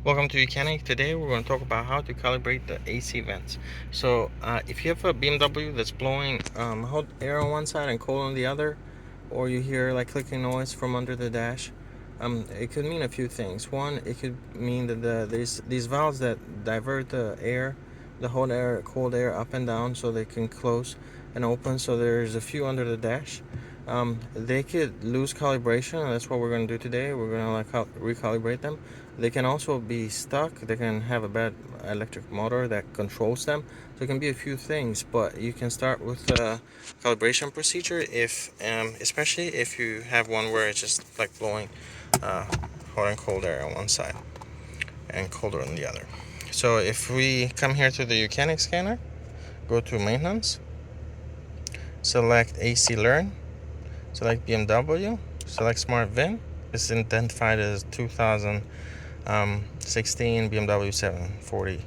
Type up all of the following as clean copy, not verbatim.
Welcome to YOUCANIC. Today we're going to talk about how to calibrate the AC vents. So if you have a BMW that's blowing hot air on one side and cold on the other, or you hear like clicking noise from under the dash, it could mean a few things. One, it could mean that there's these valves that divert the air, the hot air, cold air up and down so they can close and open. So there's a few under the dash. They could lose calibration, and that's what we're going to do today. We're going to recalibrate them. They can also be stuck. They can have a bad electric motor that controls them. So it can be a few things, but you can start with the calibration procedure if, especially if you have one where it's just like blowing hot and cold air on one side and colder on the other. So if we come here to the YOUCANIC scanner, go to maintenance, select AC Learn, select BMW, select Smart VIN. It's identified as 2016 BMW 740.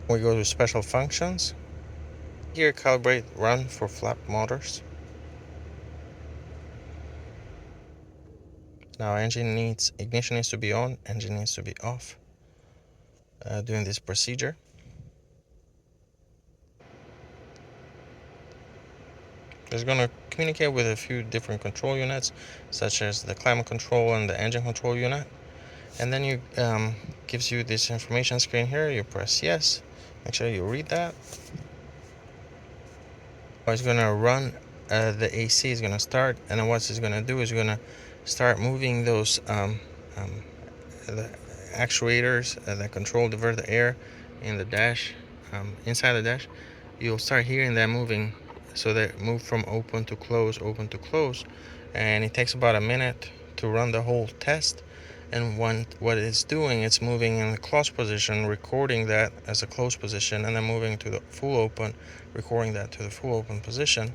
We go to special functions. Here, calibrate run for flap motors. Now ignition needs to be on, engine needs to be off. Doing this procedure. It's going to communicate with a few different control units, such as the climate control and the engine control unit. And then you gives you this information screen here. You press yes. Make sure you read that. It's going to run the AC is going to start, and then what it's going to do is going to start moving those the actuators that control divert the air in the dash, inside the dash. You'll start hearing that moving, so that move from open to close, and it takes about a minute to run the whole test. And what it's doing, it's moving in the close position, recording that as a close position, and then moving to the full open, recording that to the full open position.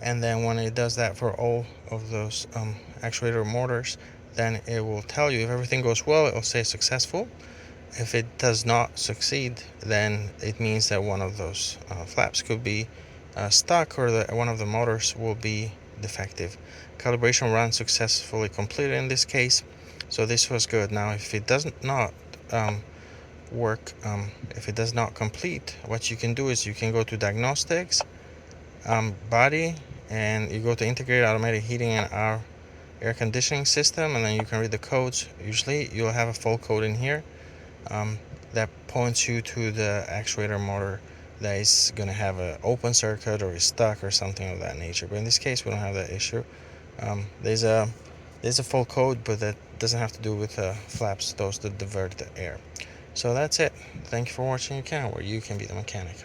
And then when it does that for all of those actuator motors, then it will tell you if everything goes well, it will say successful. If it does not succeed, then it means that one of those flaps could be stuck, or that one of the motors will be defective. Calibration run successfully completed in this case, so this was good. Now if it does not work, if it does not complete, what you can do is you can go to diagnostics, body, and you go to integrated automatic heating and air conditioning system, and then you can read the codes. Usually you'll have a full code in here that points you to the actuator motor that is going to have an open circuit or is stuck or something of that nature. But in this case, we don't have that issue. There's a full code, but that doesn't have to do with flaps, those that divert the air. So that's it. Thank you for watching YOUCANIC, where you can be the mechanic.